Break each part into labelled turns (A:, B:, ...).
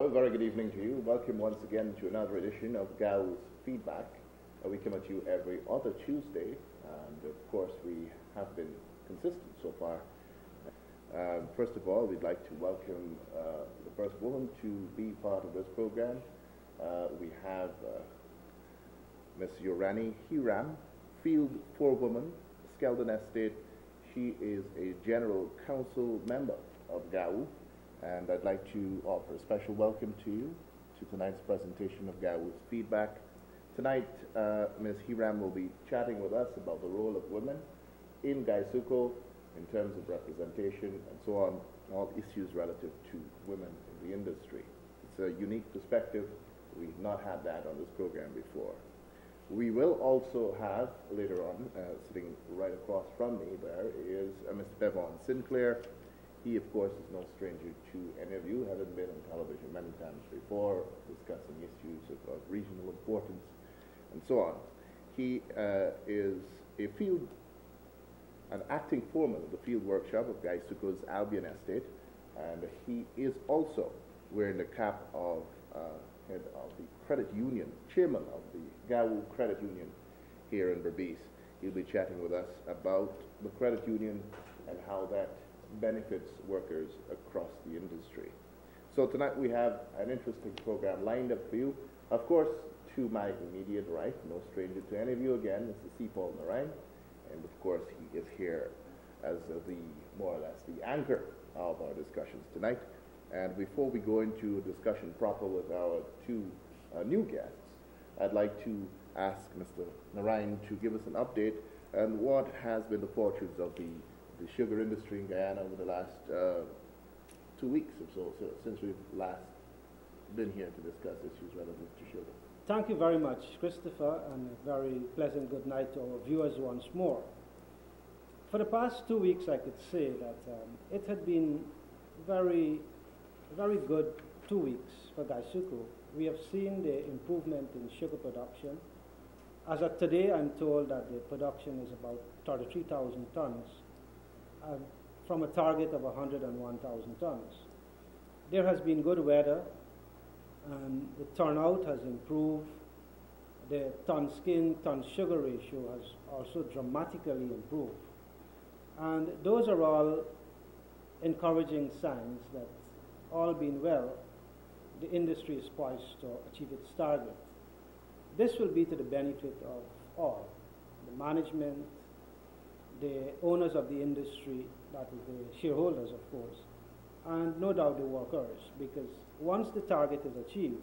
A: A very good evening to you. Welcome once again to another edition of GAWU's Feedback. We come at you every other Tuesday, and of course we have been consistent so far. First of all, we'd like to welcome the first woman to be part of this program. We have Ms. Yorani Hiram, Field Forewoman, Skeldon Estate. She is a General Council member of GAWU. And I'd like to offer a special welcome to you to tonight's presentation of GAWU's Feedback. Tonight, Ms. Hiram will be chatting with us about the role of women in Gaisuko in terms of representation and so on, all issues relative to women in the industry. It's a unique perspective. We've not had that on this program before. We will also have, later on, sitting right across from me there, is Mr. Bevon Sinclair. He, of course, is no stranger to any of you, having been on television many times before, discussing issues of regional importance and so on. He is an acting foreman of the field workshop of Gaisuko's Albion Estate, and he is also wearing the cap of head of the credit union, chairman of the GAWU Credit Union here in Berbice. He'll be chatting with us about the credit union and how that benefits workers across the industry. So tonight we have an interesting program lined up for you. Of course, to my immediate right, no stranger to any of you again, Mr. C. Paul Narine, and of course he is here as the more or less the anchor of our discussions tonight. And before we go into a discussion proper with our two new guests, I'd like to ask Mr. Narine to give us an update on what has been the fortunes of the sugar industry in Guyana over the last 2 weeks or so, since we've last been here to discuss issues relative to sugar.
B: Thank you very much, Christopher, and a very pleasant good night to our viewers once more. For the past 2 weeks, I could say that it had been very good 2 weeks for Gaisuko. We have seen the improvement in sugar production. As of today, I'm told that the production is about 33,000 tons. From a target of 101,000 tons. There has been good weather, and the turnout has improved. The ton-skin, ton-sugar ratio has also dramatically improved. And those are all encouraging signs that, all being well, the industry is poised to achieve its target. This will be to the benefit of all, the management, the owners of the industry, that is the shareholders, of course, and no doubt the workers, because once the target is achieved,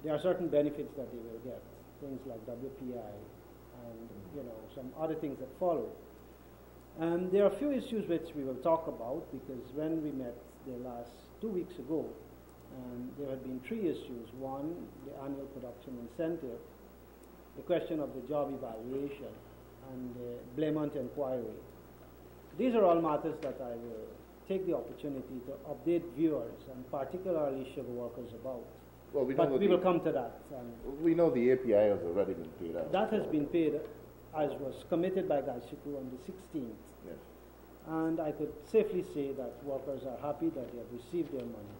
B: there are certain benefits that they will get, things like WPI and some other things that follow. And there are a few issues which we will talk about, because when we met the last 2 weeks ago, there had been 3 issues. One, the annual production incentive, the question of the job evaluation, and the Blamont inquiry. These are all matters that I will take the opportunity to update viewers, and particularly sugar workers, about.
A: Well, we
B: will come to that.
A: We know the API has already been paid out.
B: That has been paid, as was committed by Gaisuko on the 16th.
A: Yes.
B: And I could safely say that workers are happy that they have received their money.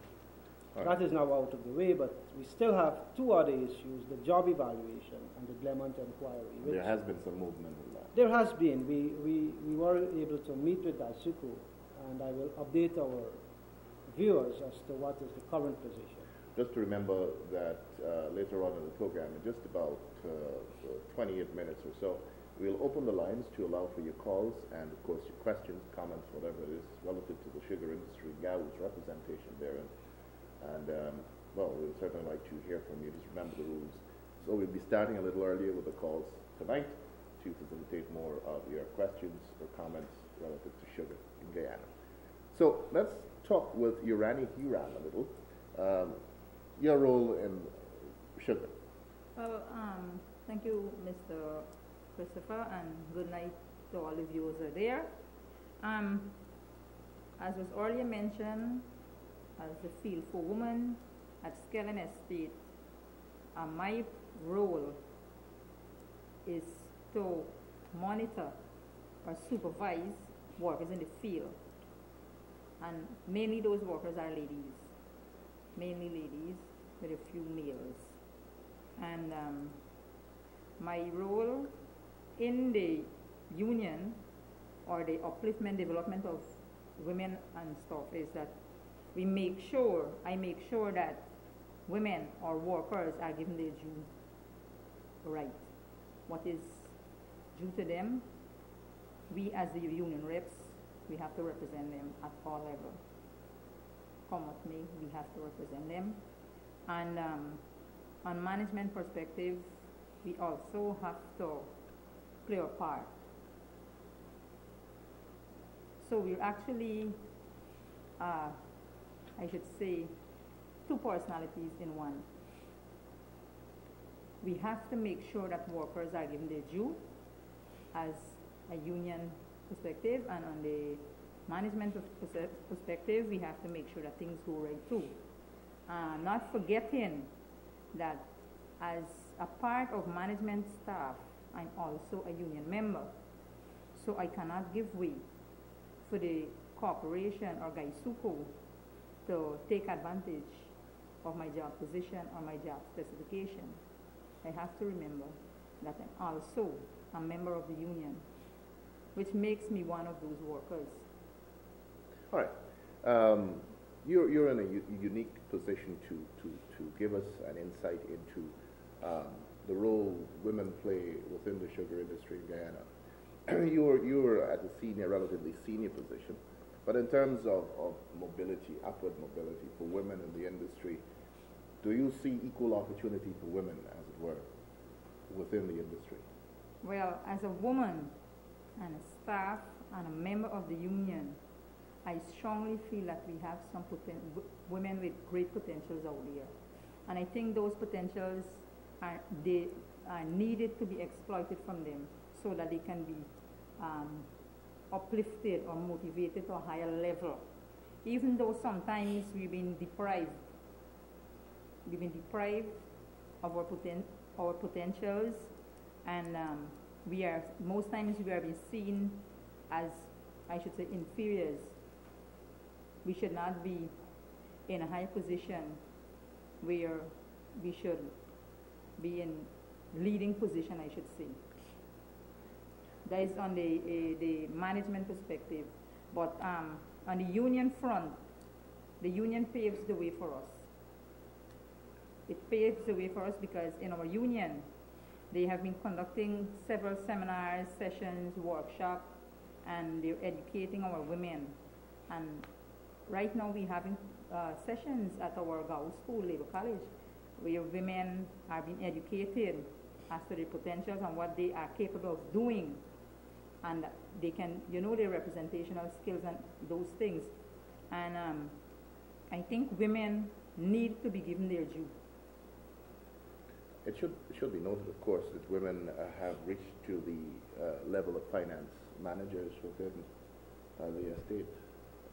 A: All
B: that
A: right.
B: is now out of the way, but we still have 2 other issues, the job evaluation and the Blamont inquiry.
A: There has been some movement in that.
B: There has been. We were able to meet with Gaisuko, and I will update our viewers as to what is the current position.
A: Just to remember that later on in the program, in just about 28 minutes or so, we'll open the lines to allow for your calls and, of course, your questions, comments, whatever it is, relative to the sugar industry, GAWU's representation therein. And, well, we'd certainly like to hear from you. Just remember the rules. So we'll be starting a little earlier with the calls tonight to facilitate more of your questions or comments relative to sugar in Guyana. So let's talk with Yorani Hiram a little. Your role in sugar.
C: Well, thank you, Mr. Christopher, and good night to all the viewers out there. As was earlier mentioned, as the field for women at Skeldon Estate, my role is to monitor or supervise workers in the field, and mainly those workers are ladies. mainly ladies, with a few males. And my role in the union, or the upliftment development of women and stuff, is that I make sure that women or workers are given their due right. What is due to them, we as the union reps, we have to represent them at all levels. Come what may, we have to represent them. And on management perspective, we also have to play a part. So we're actually, I should say, two personalities in one. We have to make sure that workers are given their due as a union perspective, and on the management perspective, we have to make sure that things go right too. Not forgetting that as a part of management staff, I'm also a union member. So I cannot give way for the corporation or Gaisuko to take advantage of my job position or my job specification. I have to remember that I'm also a member of the union, which makes me one of those workers.
A: All right. You're in a unique position to give us an insight into the role women play within the sugar industry in Guyana. You're at a relatively senior position, but in terms of mobility, upward mobility for women in the industry, do you see equal opportunity for women, as it were, within the industry?
C: Well, as a woman and a staff and a member of the union, I strongly feel that we have some women with great potentials out there. And I think those potentials are needed to be exploited from them so that they can be uplifted or motivated to a higher level. Even though sometimes we've been deprived of our potentials, and most times we are being seen as, I should say, inferiors. We should not be in a high position where we should be in leading position, I should say. That is on the management perspective. But on the union front, the union paves the way for us. It paves the way for us because in our union, they have been conducting several seminars, sessions, workshops, and they're educating our women. And right now we're having sessions at our GAWU school, Labor College, where women are being educated as to their potentials and what they are capable of doing. And they can, their representational skills and those things. And I think women need to be given their due.
A: It should be noted, of course, that women have reached to the level of finance managers within the estate.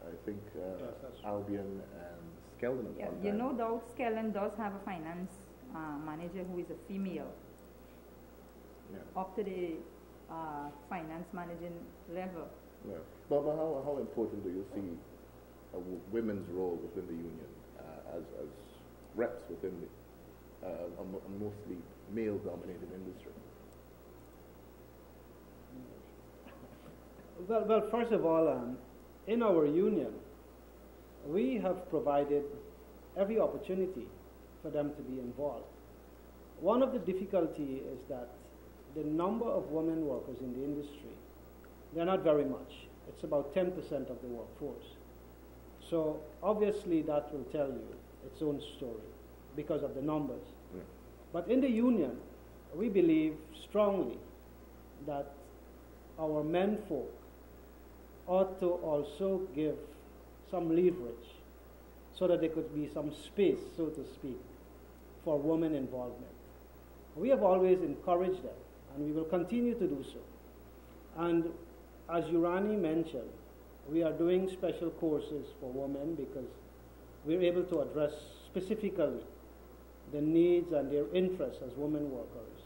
A: I think Albion and Skeldon.
C: Yeah, no doubt Skeldon does have a finance manager who is a female. Yeah. Up to the finance managing level.
A: Yeah. But how important do you see women's role within the union as reps within a mostly male-dominated industry?
B: Well, first of all, in our union, we have provided every opportunity for them to be involved. One of the difficulties is that the number of women workers in the industry, they're not very much. It's about 10% of the workforce. So obviously that will tell you its own story because of the numbers. Yeah. But in the union, we believe strongly that our menfolk ought to also give some leverage so that there could be some space, so to speak, for women involvement. We have always encouraged them, and we will continue to do so. And as Urani mentioned, we are doing special courses for women because we're able to address specifically the needs and their interests as women workers.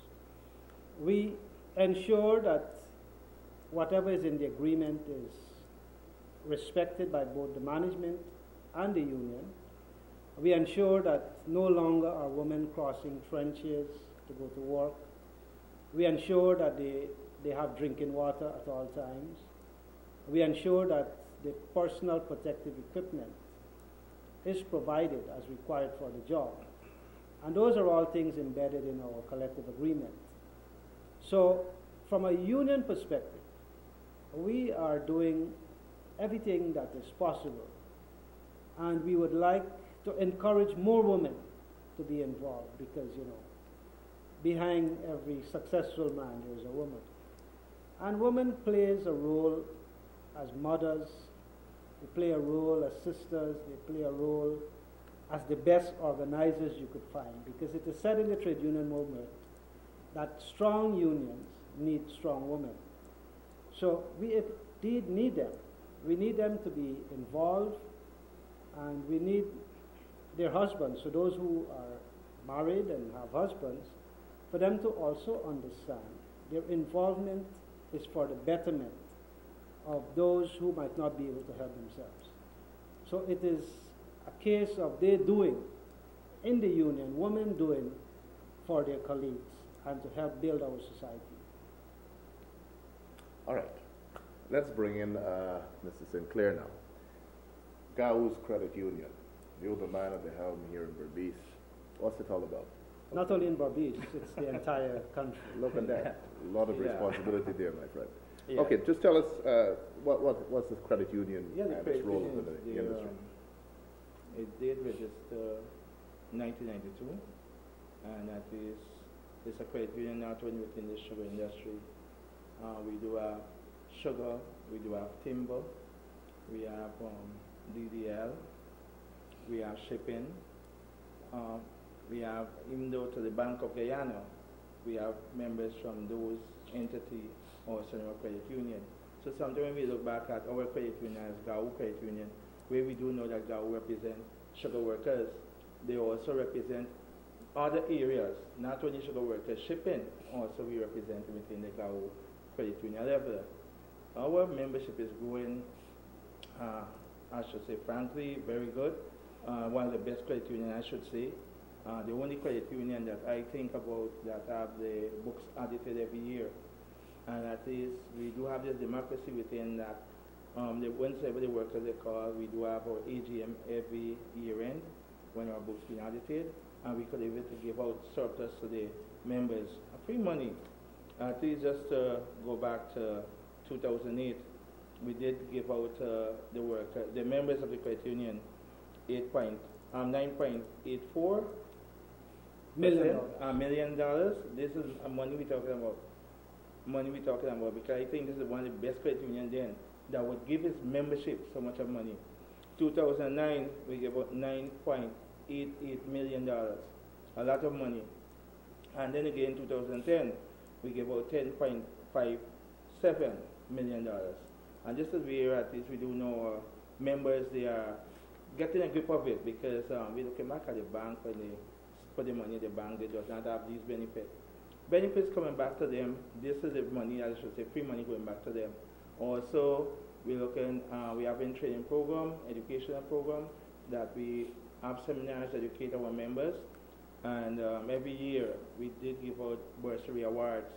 B: We ensure that whatever is in the agreement is respected by both the management and the union. We ensure that no longer are women crossing trenches to go to work. We ensure that they have drinking water at all times. We ensure that the personal protective equipment is provided as required for the job. And those are all things embedded in our collective agreement. So from a union perspective, we are doing everything that is possible. And we would like to encourage more women to be involved because, behind every successful man there is a woman. And women plays a role as mothers, they play a role as sisters, they play a role as the best organizers you could find, because it is said in the trade union movement that strong unions need strong women. So we indeed need them. We need them to be involved, and we need their husbands, so those who are married and have husbands, for them to also understand their involvement is for the betterment of those who might not be able to help themselves. So it is a case of they doing in the union, women doing for their colleagues and to help build our society.
A: All right. Let's bring in Mr. Sinclair now. GAWU's Credit Union. You're the man at the helm here in Berbice. What's it all about?
B: Not only in Berbice, it's the entire country.
A: Look at that. A lot of responsibility there, my friend.
D: Yeah.
A: Okay, just tell us what's the credit union
D: Yeah, the
A: and
D: credit
A: its role
D: union,
A: within the industry?
D: It did register 1992, and that is, it's a credit union not only within the sugar industry. We do have sugar, we do have timber, we have DDL, we have shipping, we have, even though to the Bank of Guyana, we have members from those entities also in our credit union. So sometimes when we look back at our credit union as GAWU Credit Union, where we do know that GAWU represents sugar workers, they also represent other areas, not only sugar workers, shipping also we represent within the GAWU Credit Union level. Our membership is growing, I should say frankly, very good. One of the best credit union, I should say. The only credit union that I think about that have the books audited every year. And that is, we do have this democracy within that. Whenever the workers they call, we do have our AGM every year end when our books being audited, and we could even give out surplus to the members, free money. At least just to go back to 2008, we did give out the members of the credit union $9.84 million. This is money we're talking about. Because I think this is one of the best credit unions then that would give its membership so much of money. 2009, we gave out $9.88 million, a lot of money. And then again, 2010, we gave out $10.57 million. And this is where at least we do know members, they are getting a grip of it, because we looking back at the bank when they put the money in the bank, they do not have these benefits. Benefits coming back to them, this is the money, I should say, free money going back to them. Also, we have a training program, educational program, that we have seminars, educate our members, and every year we did give out bursary awards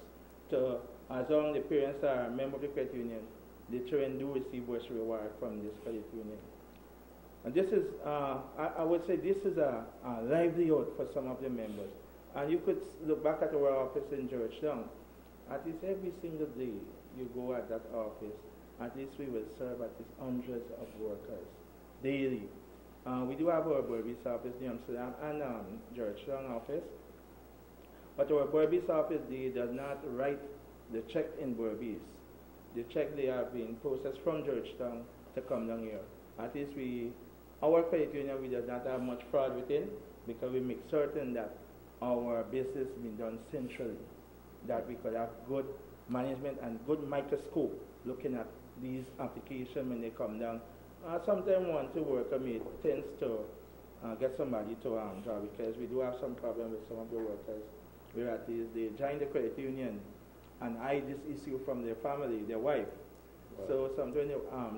D: to, as long as the parents are a member of the credit union, the children do receive bursary award from this credit union. And this is, I would say this is a livelihood for some of the members. And you could look back at our office in Georgetown. At least every single day you go at that office, at least we will serve at least hundreds of workers daily. We do have our Berbice office, New Amsterdam, and Georgetown office. But our Berbice office, they does not write the check in Berbice. The check, they are being processed from Georgetown to come down here. At least our credit union, we does not have much fraud within, because we make certain that our business being done centrally, that we could have good management and good microscope looking at these applications when they come down. Sometimes one to worker mate tends to get somebody to job, because we do have some problem with some of the workers, where at least they join the credit union and hide this issue from their family, their wife. Right. So sometimes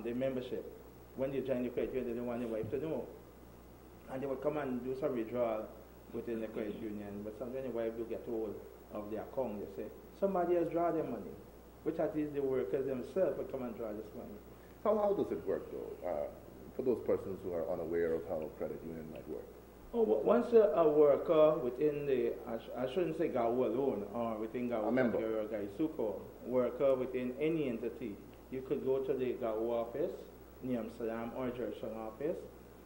D: the membership, when they join the credit union, they don't want their wife to know. and they would come and do some withdrawal within the credit union. But sometimes the wife do get hold of their account. They say, somebody has drawn their money, which at least the workers themselves would come and draw this money.
A: How does it work, though, for those persons who are unaware of how a credit union might work?
D: Oh, once a worker within the, I shouldn't say GAWU alone, or within GAWU or GAISUCO, worker within any entity, you could go to the GAWU office, New Amsterdam or Georgetown office,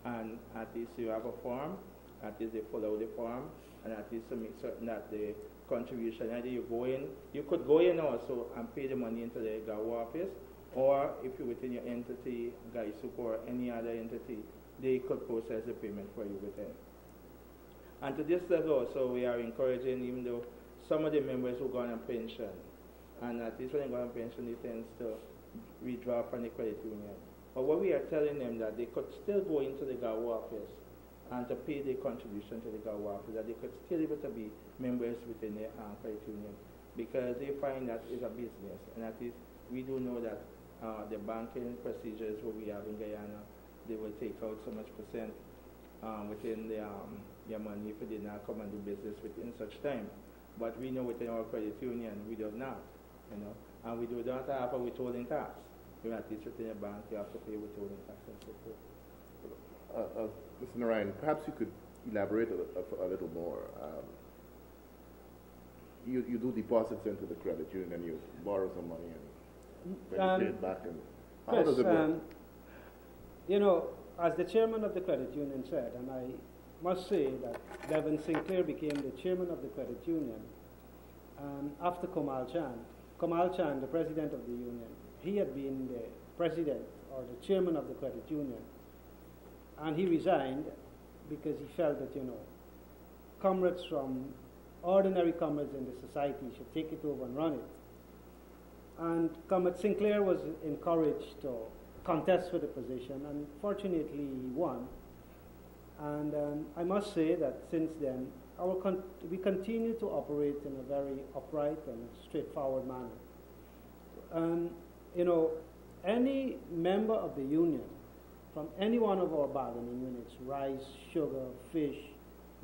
D: and at least you have a form, at least they fill out the form, and at least to make certain that the contribution, either you go in, you could go in also and pay the money into the GAWU office, or if you're within your entity, GAISUCO or any other entity, they could process the payment for you within. And to this level also, we are encouraging, even though some of the members who go on pension, and at least when they go on pension, they tend to withdraw from the credit union. But what we are telling them that they could still go into the GAWU office and to pay the contribution to the GAWU office, that they could still able to be members within the credit union, because they find that it's a business. And at least we do know that the banking procedures what we have in Guyana, they will take out so much percent within the your money if you did not come and do business within such time. But we know within our credit union we do not, and we do not have a withholding tax. You're at least within a bank, you have to pay withholding tax and so forth.
A: Mr. Narayan, perhaps you could elaborate a little more. You do deposits into the credit union and you borrow some money and then you pay it back. And how does it work?
B: As the chairman of the credit union said, and I must say that Devin Sinclair became the chairman of the credit union after Kamal Chand. Kamal Chand, the president of the union, he had been the president or the chairman of the credit union, and he resigned because he felt that, comrades from ordinary comrades in the society should take it over and run it. And Comrade Sinclair was encouraged to contest for the position, and fortunately he won. And I must say that since then, we continue to operate in a very upright and straightforward manner. Any member of the union, from any one of our bargaining units, rice, sugar, fish,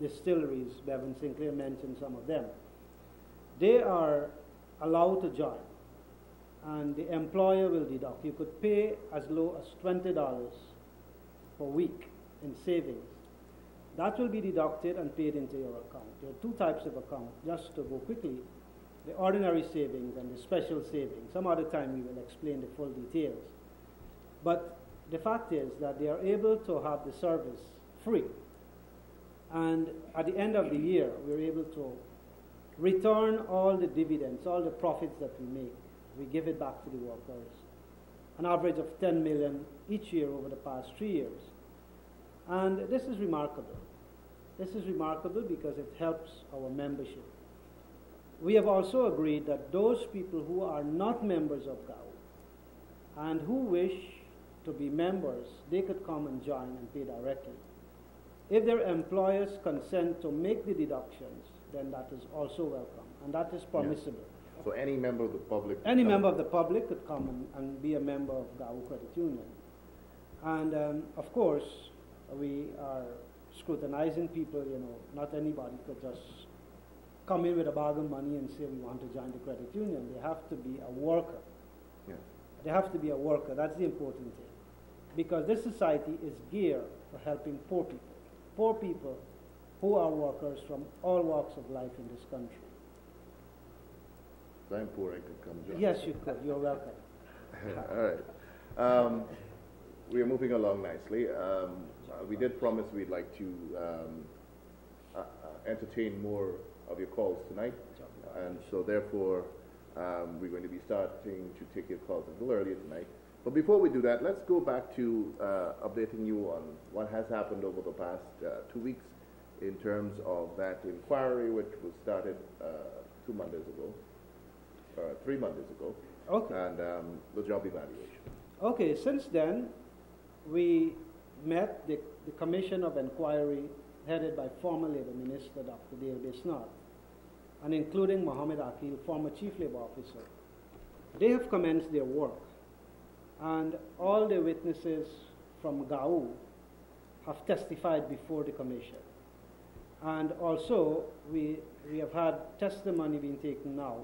B: distilleries, Bevan Sinclair mentioned some of them, they are allowed to join. And the employer will deduct. You could pay as low as $20 per week in savings. That will be deducted and paid into your account. There are two types of account, just to go quickly: the ordinary savings and the special savings. Some other time we will explain the full details. But the fact is that they are able to have the service free. And at the end of the year, we're able to return all the dividends, all the profits that we make. We give it back to the workers. An average of $10 million each year over the past 3 years. And this is remarkable. This is remarkable because it helps our membership. We have also agreed that those people who are not members of GAWU and who wish to be members, they could come and join and pay directly. If their employers consent to make the deductions, then that is also welcome, and that is permissible.
A: Yeah. So any member of the public?
B: Any member of the public could come and be a member of GAWU Credit Union. And of course, we are scrutinizing people, not anybody could just come in with a bag of money and say we want to join the credit union. They have to be a worker.
A: Yeah.
B: They have to be a worker. That's the important thing. Because this society is geared for helping poor people who are workers from all walks of life in this country.
A: If I'm poor, I could come join.
B: Yes, you could. You're welcome.
A: All right. We are moving along nicely. We did promise we'd like to entertain more of your calls tonight, and so therefore we're going to be starting to take your calls a little earlier tonight. But before we do that, let's go back to updating you on what has happened over the past 2 weeks in terms of that inquiry, which was started 2 Mondays ago, or 3 Mondays ago,
B: okay,
A: and the job evaluation.
B: Okay, since then, we met the Commission of Inquiry headed by former Labour Minister Dr. Dale Besnard, and including Mohammed Akil, former Chief Labour Officer. They have commenced their work, and all the witnesses from GAWU have testified before the commission. And also, we have had testimony being taken now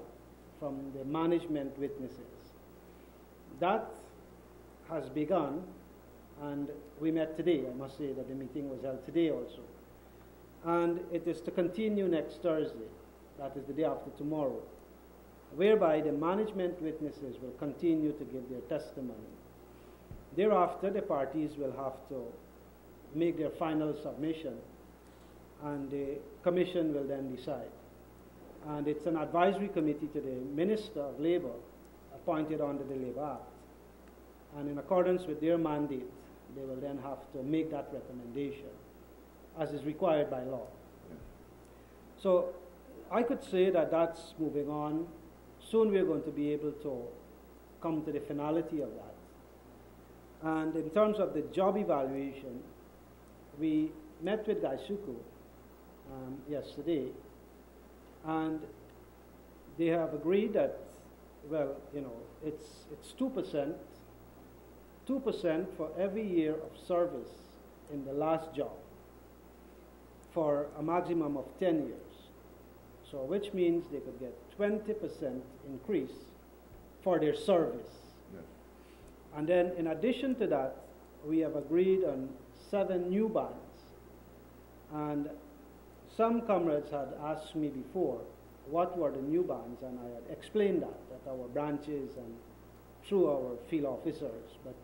B: from the management witnesses. That has begun, and we met today. I must say that the meeting was held today also. And it is to continue next Thursday, that is the day after tomorrow, whereby the management witnesses will continue to give their testimony. Thereafter, the parties will have to make their final submission, and the commission will then decide. And it's an advisory committee to the Minister of Labour, appointed under the Labour Act. And in accordance with their mandate, they will then have to make that recommendation, as is required by law. Yeah. So I could say that that's moving on. Soon we're going to be able to come to the finality of that. And in terms of the job evaluation, we met with GAWU yesterday, and they have agreed that, well, you know, it's 2% for every year of service in the last job for a maximum of 10 years. So which means they could get 20% increase for their service. Yes. And then in addition to that, we have agreed on 7 new bands. And some comrades had asked me before what were the new bands, and I had explained that our branches and through our field officers. But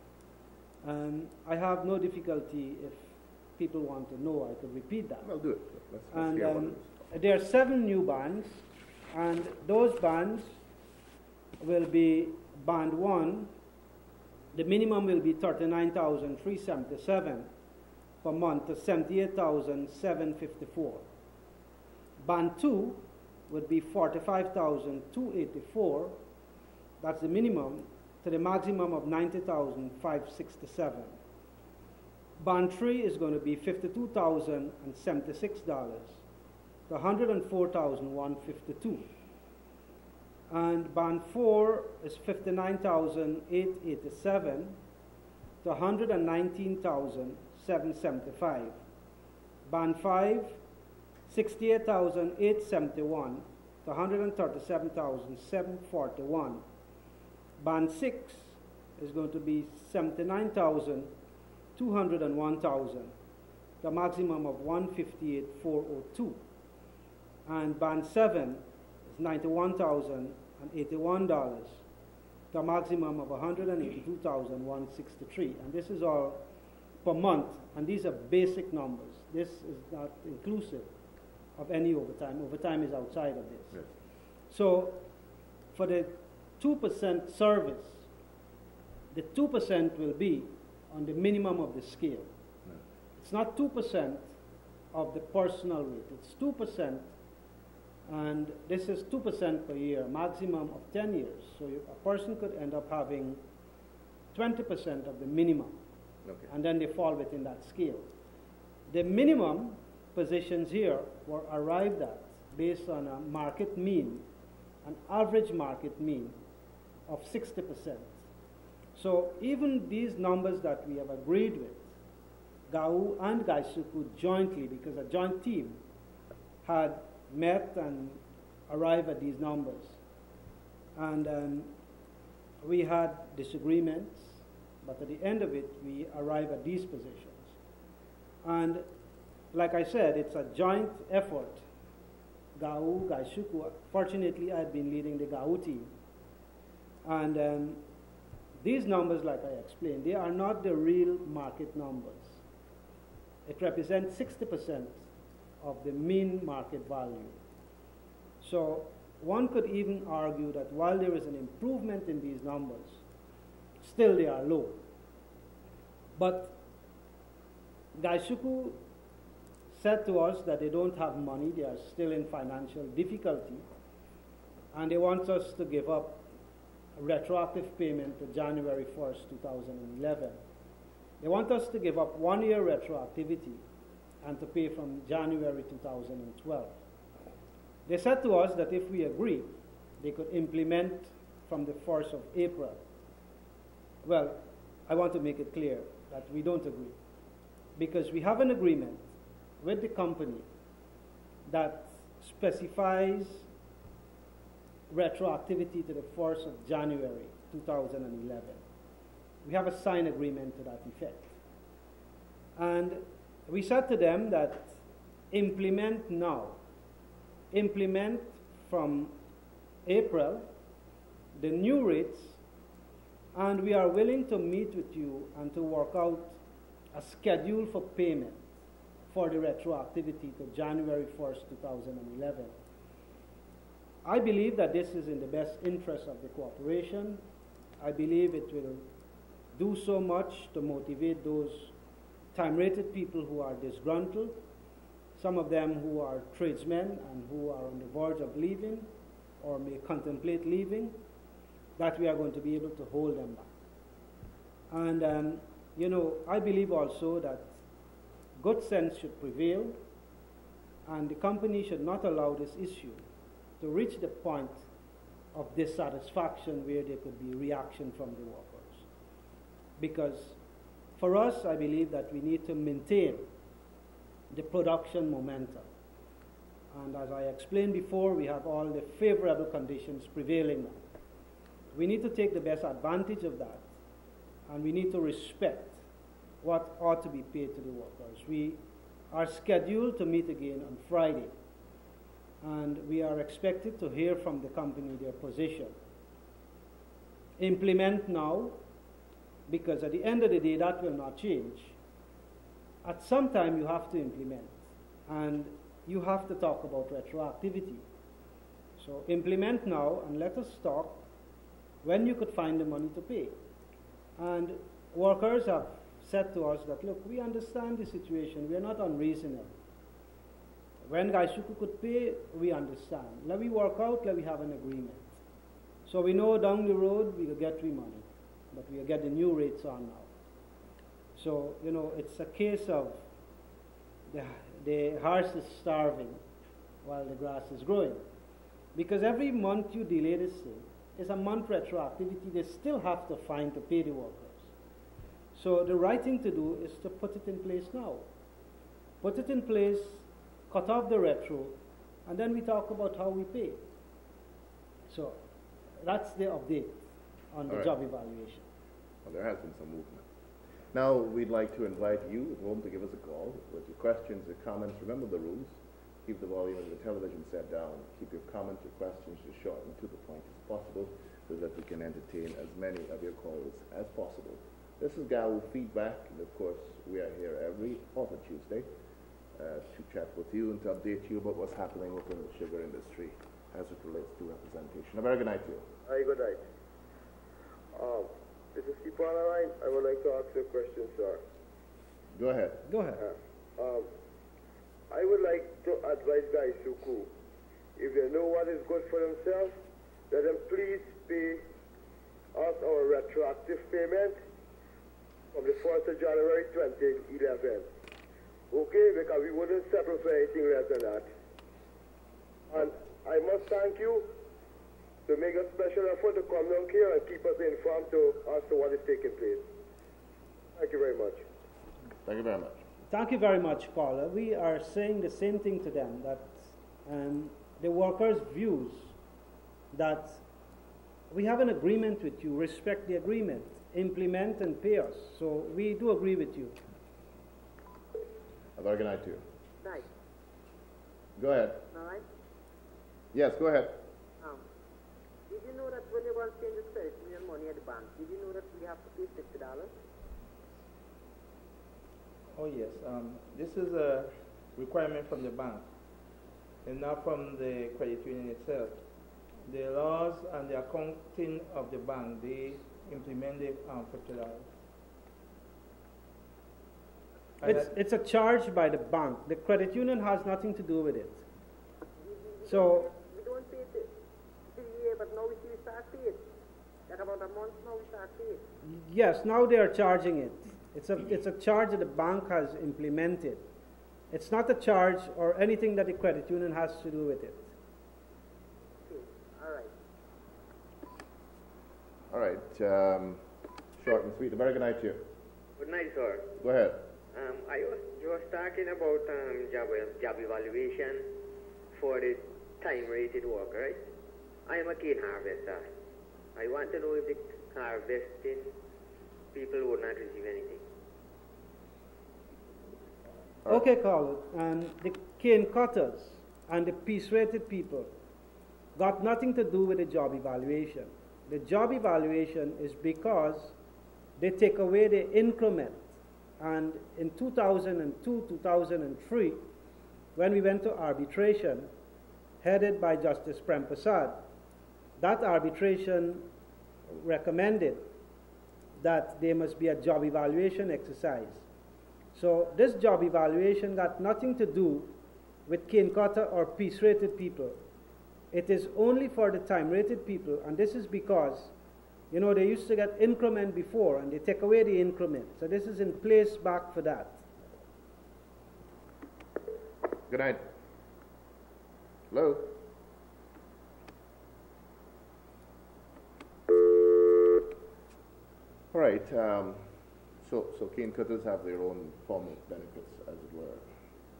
B: I have no difficulty. If people want to know, I could repeat that.
A: Well, do it. Let's hear what it is.
B: There are 7 new bands, and those bands will be band 1. The minimum will be $39,377 per month to $78,754. Band 2 would be $45,284. That's the minimum, to the maximum of $90,567. Band 3 is going to be $52,076 to $104,152. And band 4 is $59,887 to $119,775. Band 5, $68,871 to $137,741. Band 6 is going to be $79,201, the maximum of $158,402. And band 7 is $91,081, the maximum of $182,163. And this is all per month, and these are basic numbers. This is not inclusive of any overtime. Overtime is outside of this. Yes. So for the 2% service, the 2% will be on the minimum of the scale. Yes. It's not 2% of the personal rate. It's 2%, and this is 2% per year, maximum of 10 years. So a person could end up having 20% of the minimum, okay, and then they fall within that scale. The minimum positions here were arrived at based on a market mean, an average market mean of 60%. So even these numbers that we have agreed with, GAWU and GAWU jointly, because a joint team had met and arrived at these numbers. And we had disagreements, but at the end of it, we arrived at these positions. And like I said, it's a joint effort. GAWU, GAWU. Fortunately, I had been leading the GAWU team. And these numbers, like I explained, they are not the real market numbers. It represents 60% of the mean market value. So one could even argue that while there is an improvement in these numbers, still they are low. But GAWU said to us that they don't have money, they are still in financial difficulty, and they want us to give up a retroactive payment to January 1st, 2011. They want us to give up 1 year retroactivity and to pay from January 2012. They said to us that if we agree, they could implement from the 1st of April. Well, I want to make it clear that we don't agree. because we have an agreement with the company that specifies retroactivity to the 1st of January 2011. We have a signed agreement to that effect. And we said to them that implement now. Implement from April the new rates, and we are willing to meet with you and to work out a schedule for payment for the retroactivity to January 1st, 2011. I believe that this is in the best interest of the corporation. I believe it will do so much to motivate those time-rated people who are disgruntled, some of them who are tradesmen and who are on the verge of leaving or may contemplate leaving, that we are going to be able to hold them back. And, I believe also that good sense should prevail, and the company should not allow this issue to reach the point of dissatisfaction where there could be reaction from the workers. Because for us, I believe that we need to maintain the production momentum. And as I explained before, we have all the favorable conditions prevailing now. We need to take the best advantage of that, and we need to respect what ought to be paid to the workers. We are scheduled to meet again on Friday, and we are expected to hear from the company their position. Implement now, because at the end of the day, that will not change. At some time, you have to implement, and you have to talk about retroactivity. So implement now, and let us talk when you could find the money to pay. And workers have said to us that, look, we understand the situation. We are not unreasonable. When Gaishuku could pay, we understand. Let me work out, let me have an agreement. So we know down the road we will get money, but we will get the new rates on now. So, it's a case of the horse is starving while the grass is growing. Because every month you delay this thing is a month retroactivity. They still have to find to pay the workers. So the right thing to do is to put it in place now. Put it in place, cut off the retro, and then we talk about how we pay. So that's the update on the job evaluation.
A: Well, there has been some movement. Now we'd like to invite you at home to give us a call with your questions or comments. Remember the rules. Keep the volume of the television set down. Keep your comments or questions as short and to the point as possible so that we can entertain as many of your calls as possible. This is GAWU Feedback, and of course we are here every other Tuesday to chat with you and to update you about what's happening within the sugar industry as it relates to representation. A very good night to you.
E: Hi, good night. This is Keep on the line. I would like to ask you a question, sir.
A: Go ahead.
B: Go ahead.
E: I would like to advise Gaishuku, if they know what is good for themselves, let them please pay us our retroactive payment from the 1st of January 2011. Okay, because we wouldn't settle for anything less than that. And I must thank you to make a special effort to come down here and keep us informed as to what is taking place. Thank you very much.
A: Thank you very much.
B: Thank you very much, caller. We are saying the same thing to them, that the workers' views that we have an agreement with you, respect the agreement, implement and pay us. So we do agree with you.
A: A very good night to you.
F: Night.
A: Go ahead.
F: All right.
A: Yes, go ahead.
F: Did you know that when they want to change the credit union money at the bank, did you know that we have to pay $60?
D: Oh yes, this is a requirement from the bank and not from the credit union itself. The laws and the accounting of the bank, they implement the $50.
B: It's a charge by the bank. The credit union has nothing to do with it. So
F: we don't pay it this year, but now we start paying. Like about a month now we start paying.
B: yes, now they are charging it. It's a charge that the bank has implemented. It's not a charge or anything that the credit union has to do with it.
F: Okay, all right.
A: All right. Short and sweet. A very good night to you.
E: Good night, sir.
A: Go ahead.
F: You was talking about job evaluation for the time-rated work, right? I am a cane harvester. I want to know if the harvesting people would not receive anything.
B: Okay, Carl, and the cane cutters and the piece-rated people got nothing to do with the job evaluation. The job evaluation is because they take away the increment. And in 2002, 2003, when we went to arbitration, headed by Justice Prem Prasad, that arbitration recommended that there must be a job evaluation exercise. So this job evaluation got nothing to do with cane cutter or piece-rated people. It is only for the time-rated people, and this is because, you know, they used to get increment before, and they take away the increment. So this is in place back for that.
A: Good night. Hello? All right. So cane cutters have their own form of benefits, as it were.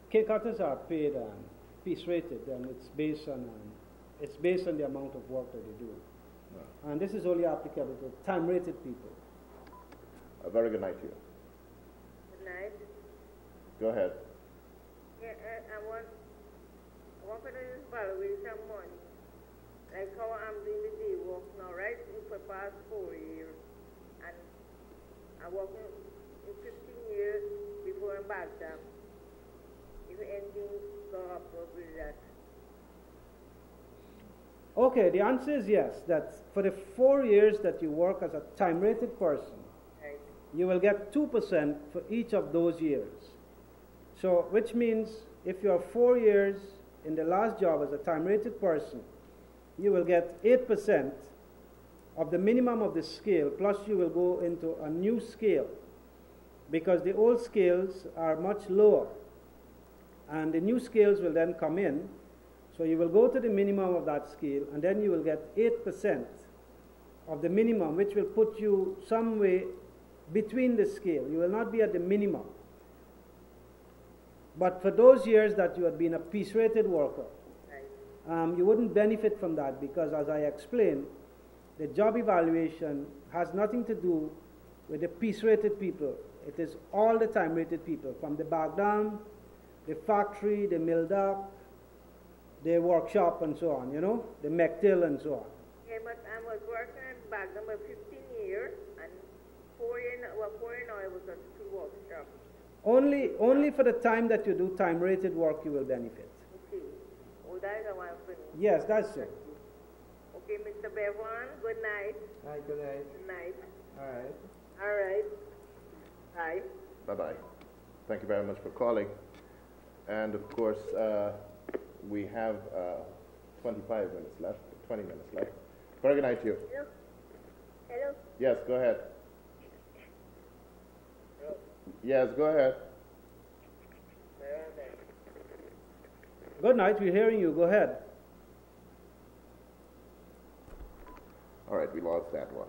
B: Cane cutters are paid piece-rated, and it's based on the amount of work that they do.
A: No.
B: And this is only applicable to time-rated people.
A: A very good night to you.
F: Good night.
A: Go ahead.
F: Yeah, I want to evaluate some money. Like how I'm doing the day work now, right? For the past 4 years. And I'm working in 15 years before I'm back down. If anything go up with that.
B: Okay, the answer is yes, that for the 4 years that you work as a time-rated person,
F: Right.
B: you will get 2% for each of those years. So, which means if you are 4 years in the last job as a time-rated person, you will get 8% of the minimum of the scale, plus you will go into a new scale, because the old scales are much lower, and the new scales will then come in. So you will go to the minimum of that scale, and then you will get 8% of the minimum, which will put you some way between the scale. You will not be at the minimum. But for those years that you had been a piece-rated worker, you wouldn't benefit from that, because as I explained, the job evaluation has nothing to do with the piece-rated people. It is all the time-rated people, from the background, the factory, the mill dock, the workshop, and so on, you know, the McTill and so on.
F: Yeah, but I was working at Baghdad for 15 years, and 4 years now I was at the workshop.
B: Only for the time that you do time-rated work you will benefit.
F: Okay. Oh, that is the one for me.
B: Yes, that's it.
F: Okay, Mr. Bevan, good night.
D: Hi, good night.
F: Good night.
D: All right.
F: All right. Bye.
A: Bye-bye. Thank you very much for calling. And of course, we have 25 minutes left, 20 minutes left. Very good night to you.
F: Hello? Hello?
A: Yes, go ahead.
F: Hello?
A: Yes, go ahead.
B: Good night, we're hearing you. Go ahead.
A: All right, we lost that one.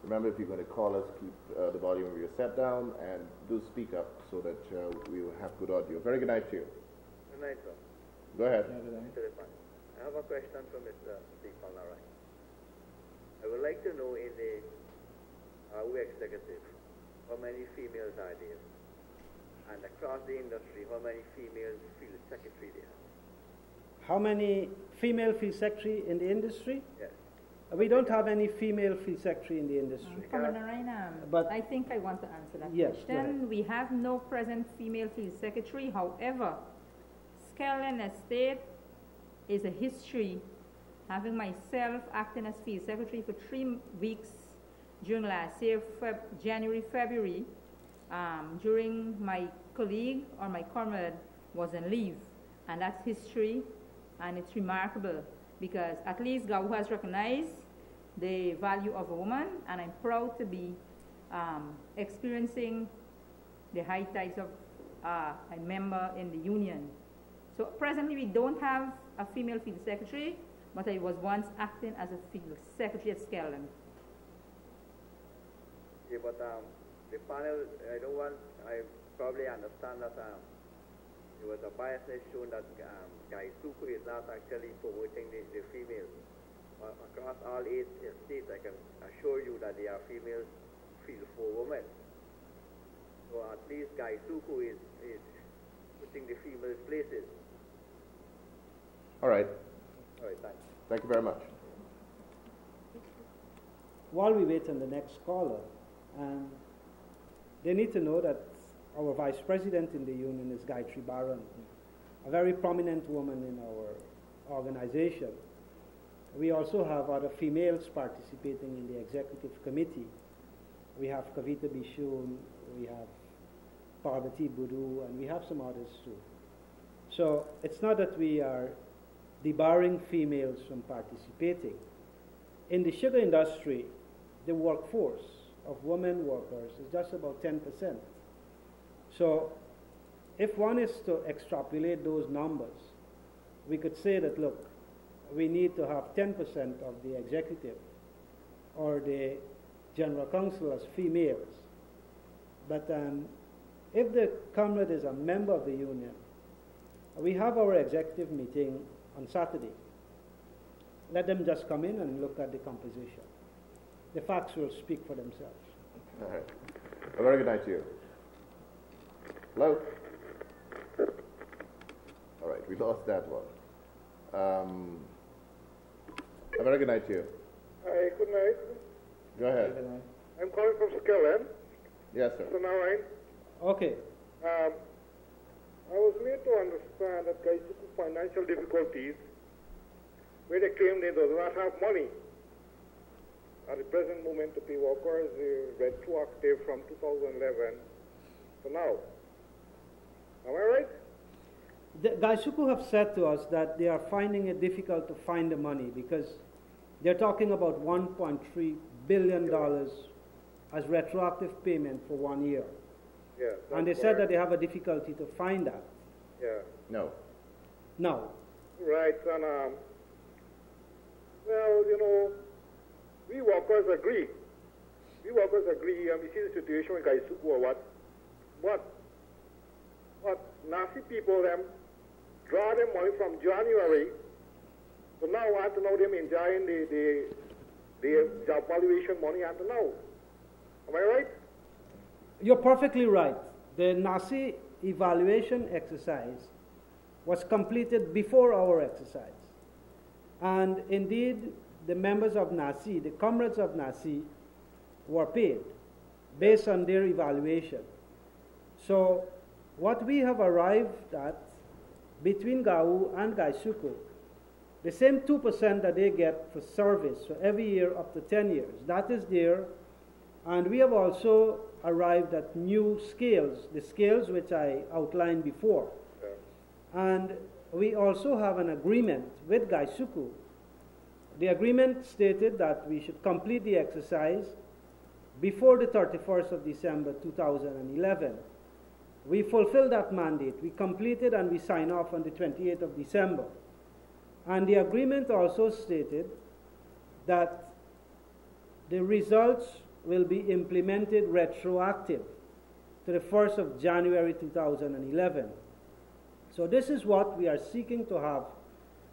A: Remember, if you're going to call us, keep the volume of your set down and do speak up so that we will have good audio. Very good night to you.
E: Good night, sir.
A: Go ahead.
E: Mr. Ripan, I have a question for Mr. Deepan Narai. I would like to know in the GAWU executive, how many females are there? And across the industry, how many female field secretary there are?
B: How many female field secretary in the industry?
E: Yes.
B: We don't have any female field secretary in the industry. But
C: I think I want to answer that
B: yes, go
C: question.
B: ahead.
C: We have no present female field secretary. However, Skelton Estate is a history, having myself acting as field secretary for 3 weeks during last year, January, February, during my colleague or my comrade was on leave. And that's history, and it's remarkable, because at least GAWU has recognized the value of a woman, and I'm proud to be experiencing the high tides of a member in the union. So presently we don't have a female field secretary, but I was once acting as a field secretary at Skelton.
E: Yeah, but
G: the panel, I probably understand that there was a biasness shown that Guy Suku is not actually promoting the females. Across all 8 states, I can assure you that there are females field for women. So at least Guy Suku is putting the females places.
A: All right.
G: All right, thanks.
A: Thank you very much.
B: While we wait on the next caller, they need to know that our vice president in the union is Gayatri Baran, a very prominent woman in our organization. We also have other females participating in the executive committee. We have Kavita Bishun, we have Parvati Budu, and we have some others too. So it's not that we are debarring females from participating. In the sugar industry, the workforce of women workers is just about 10%. So if one is to extrapolate those numbers, we could say that, look, we need to have 10% of the executive or the general council as females. But if the comrade is a member of the union, we have our executive meeting on Saturday. Let them just come in and look at the composition. The facts will speak for themselves.
A: All right. A very good night to you. Hello? All right, we lost that one. A very good night to you.
E: Hi, good night.
A: Go ahead.
E: I'm calling from Skillen.
A: Yes, sir.
E: So now
B: Okay.
E: I was made to understand that guys took financial difficulties where they claim they do not have money at the present moment to pay workers retroactive from 2011 to now. Am I right?
B: The Gaisuku have said to us that they are finding it difficult to find the money because they're talking about $1.3 billion as retroactive payment for 1 year.
E: Yeah.
B: And they said that they have a difficulty to find that.
E: Yeah.
A: No.
B: No.
E: Right, and well, you know, we workers agree. We workers agree, and we see the situation with Gaisuku or what nasty people them draw them money from January, so now I to know them enjoying the job valuation money and now. Am I right?
B: You're perfectly right. The NASI evaluation exercise was completed before our exercise. And indeed, the members of NASI, the comrades of NASI, were paid based on their evaluation. So what we have arrived at between GAWU and Gaisuku, the same 2% that they get for service, so every year up to 10 years, that is there. And we have also arrived at new scales, the scales which I outlined before. Yeah. And we also have an agreement with Gaisuku. The agreement stated that we should complete the exercise before the 31st of December 2011. We fulfilled that mandate. We completed and we signed off on the 28th of December. And the agreement also stated that the results will be implemented retroactive to the 1st of January 2011. So this is what we are seeking to have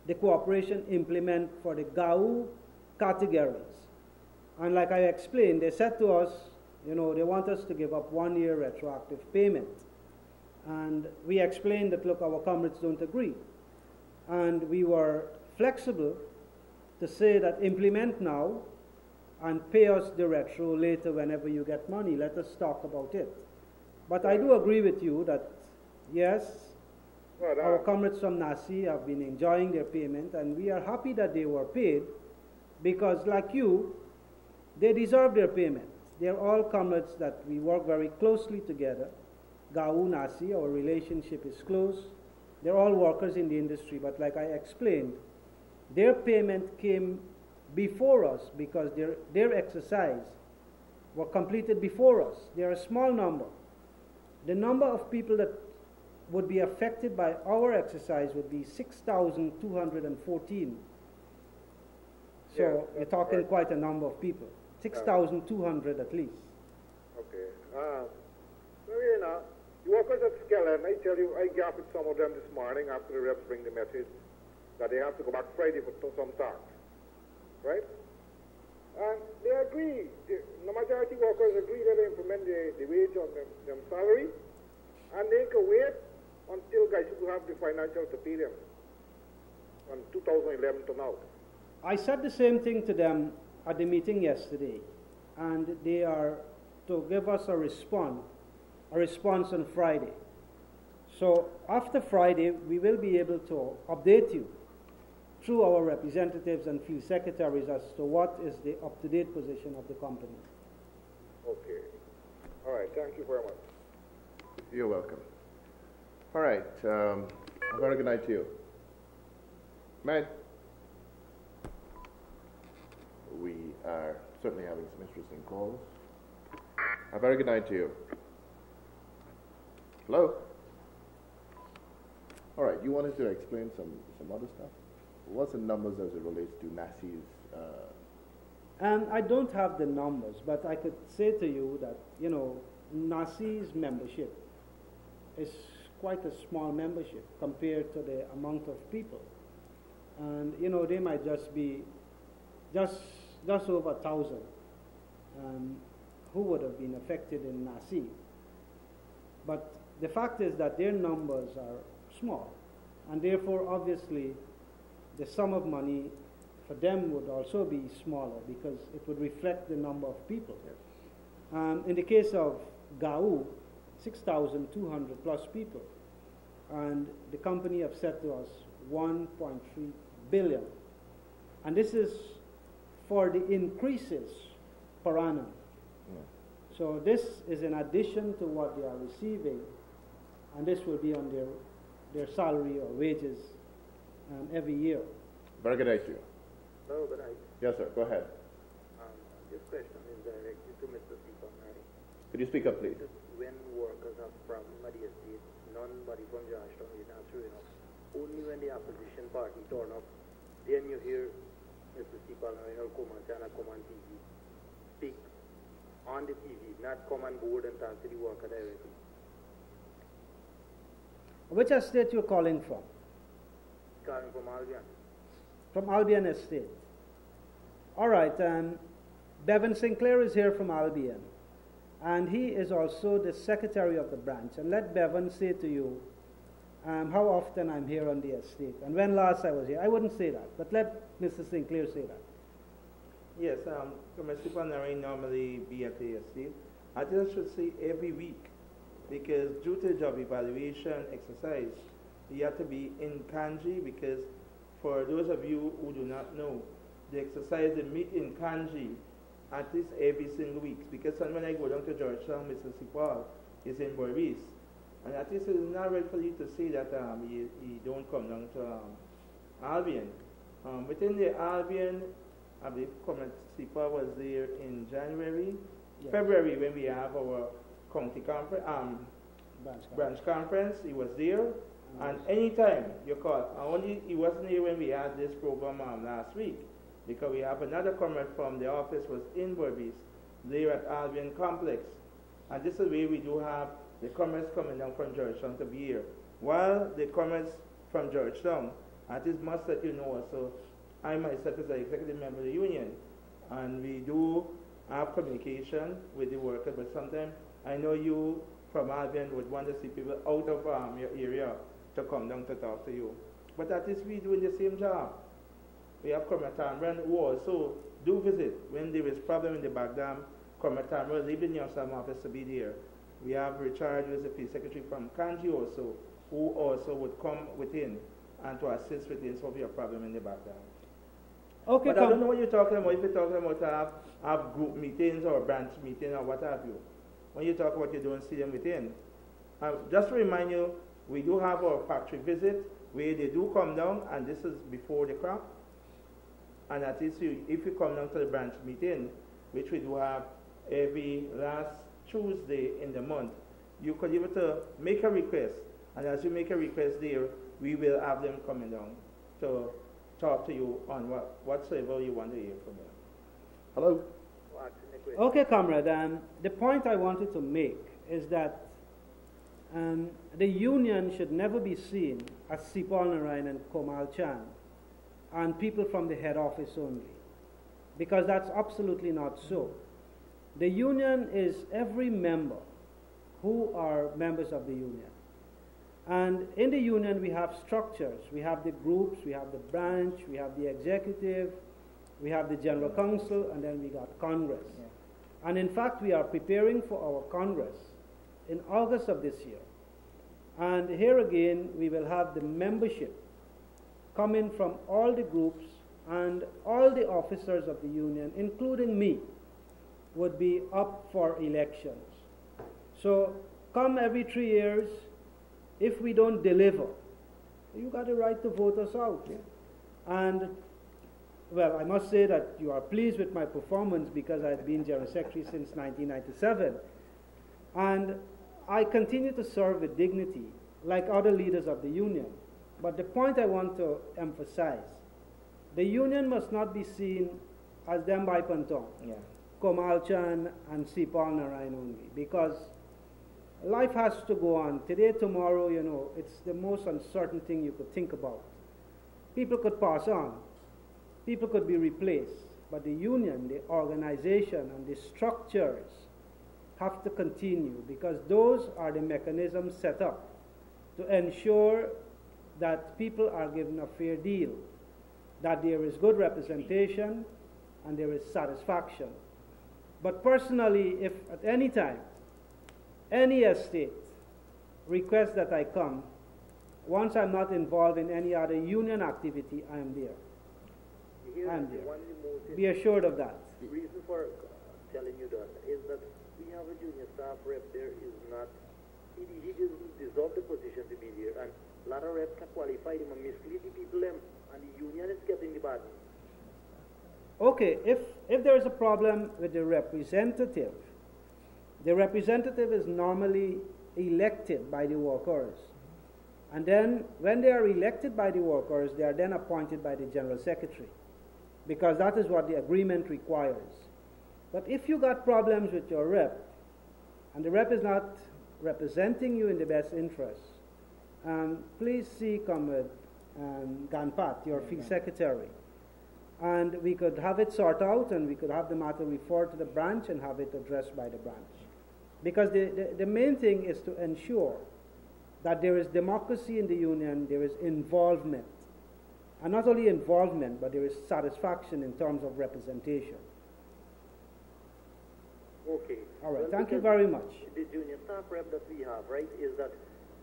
B: the cooperation implement for the GAWU categories. And like I explained, they said to us, you know, they want us to give up 1 year retroactive payment. And we explained that, look, our comrades don't agree. And we were flexible to say that implement now and pay us the retro later whenever you get money. Let us talk about it. But I do agree with you that, yes, our comrades from NASI have been enjoying their payment, and we are happy that they were paid because, like you, they deserve their payment. They're all comrades that we work very closely together. GAWU, NASI, our relationship is close. They're all workers in the industry, but like I explained, their payment came before us because their exercise were completed before us. They're a small number. The number of people that would be affected by our exercise would be 6,214. So you're talking quite a number of people. 6,200 at least.
E: Okay. Okay. You know, the workers at Skellen, I tell you, I gapped with some of them this morning after the reps bring the message that they have to go back Friday for some talks. Right? And they agree. The majority workers agree that they implement the wage on them salary, and they can wait until guys who have the financial to pay them from 2011 to now.
B: I said the same thing to them at the meeting yesterday, and they are to give us a response on Friday. So after Friday, we will be able to update you through our representatives and field secretaries as to what is the up-to-date position of the company.
E: Okay. All right. Thank you very much.
A: You're welcome. All right. A very good night to you. Man, we are certainly having some interesting calls. A very good night to you. Hello? All right. You wanted to explain some other stuff? What's the numbers as it relates to NACI's?
B: And I don't have the numbers, but I could say to you that, you know, NACI's membership is quite a small membership compared to the amount of people. And, you know, they might just be just over 1,000 who would have been affected in NACI. But the fact is that their numbers are small, and therefore, obviously, the sum of money for them would also be smaller because it would reflect the number of people. In the case of GAWU, 6,200 plus people, and the company have said to us 1.3 billion. And this is for the increases per annum. Yeah. So this is in addition to what they are receiving, and this will be on their salary or wages every year.
A: Very good night to you.
G: Hello, good night.
A: Yes, sir. Go ahead.
G: This question is directed to Mr. Speaker.
A: Could you speak up, please?
G: When workers are from Muddy Estate, nobody from Georgetown is not true enough. Only when the opposition party turn up, then you hear Mr. Speaker come on TV, speak on the TV, not come on board and talk to the worker directly.
B: Which estate you're calling from?
G: Calling from Albion.
B: From Albion Estate. All right, Bevan Sinclair is here from Albion, and he is also the secretary of the branch. And let Bevan say to you how often I'm here on the estate, and when last I was here. I wouldn't say that, but let Mr. Sinclair say that.
D: Yes, Mr. Panari normally be at the estate. I just should say every week, because due to the job evaluation exercise, you have to be in Kanji, because for those of you who do not know, the exercise they meet in Kanji at least every single week, because when I go down to Georgetown, Mr. Sipal is in Berbice, and at least it is not right for you to say that he don't come down to Albion. Within the Albion, I believe Sipal was there in January, yes. February when we have our county conference, branch conference, he was there. And anytime you call, only he wasn't here when we had this program last week, because we have another comment from the office was in Berbice, there at Albion Complex. And this is where we do have the comments coming down from Georgetown to be here. While the comments from Georgetown, at this must let you know, so I myself is an executive member of the union, and we do have communication with the workers, but sometimes I know you from Albion would want to see people out of your area to come down to talk to you. But at least we doing the same job. We have Cormatamran who also do visit when there is problem in the back dam. Cormatamran leaving your some office to be there. We have Richard, who is the field secretary from Kanji also, who also would come within and to assist within solving your problem in the back dam.
B: Okay,
D: but I don't know what you're talking about. If you're talking about to have group meetings or branch meetings or what have you. When you talk about you don't see them within. Just to remind you, we do have our factory visit where they do come down, and this is before the crop. And at least if you come down to the branch meeting, which we do have every last Tuesday in the month, you could even to make a request. And as you make a request there, we will have them coming down to talk to you on whatsoever you want to hear from them.
A: Hello?
G: for asking the question.
B: Okay, comrade. The point I wanted to make is that the union should never be seen as Sipal Narayan and Komal Chan and people from the head office only, because that's absolutely not so. The union is every member who are members of the union. And in the union we have structures. We have the groups, we have the branch, we have the executive, we have the general council, and then we got Congress. Yeah. And in fact we are preparing for our Congress in August of this year. And here again we will have the membership coming from all the groups, and all the officers of the union, including me, would be up for elections. So come every 3 years, if we don't deliver, you got the right to vote us out. Yeah. And well, I must say that you are pleased with my performance, because I've been General Secretary since 1997. And I continue to serve with dignity, like other leaders of the union. But the point I want to emphasize, the union must not be seen as them by Pantong, Komal Chan and Sipal Narayan only, because life has to go on. Today, tomorrow, you know, it's the most uncertain thing you could think about. People could pass on, people could be replaced, but the union, the organization, and the structures have to continue, because those are the mechanisms set up to ensure that people are given a fair deal, that there is good representation and there is satisfaction. But personally, if at any time any estate requests that I come, once I'm not involved in any other union activity, I am there. I am there. Be assured of that.
G: The reason for telling you that is that we have a junior staff rep there is not, he didn't deserve the position to be there, and a lot of reps can qualify him and mislead the people them, and the union is getting the bad.
B: Okay, if there is a problem with the representative is normally elected by the workers. And then when they are elected by the workers, they are then appointed by the General Secretary, because that is what the agreement requires. But if you got problems with your rep, and the rep is not representing you in the best interest, please see Comrade Ganpat, your field secretary, and we could have it sorted out, and we could have the matter referred to the branch and have it addressed by the branch. Because the main thing is to ensure that there is democracy in the union, there is involvement. And not only involvement, but there is satisfaction in terms of representation.
G: Okay.
B: All right, thank you very much.
G: The junior staff rep that we have, right, is that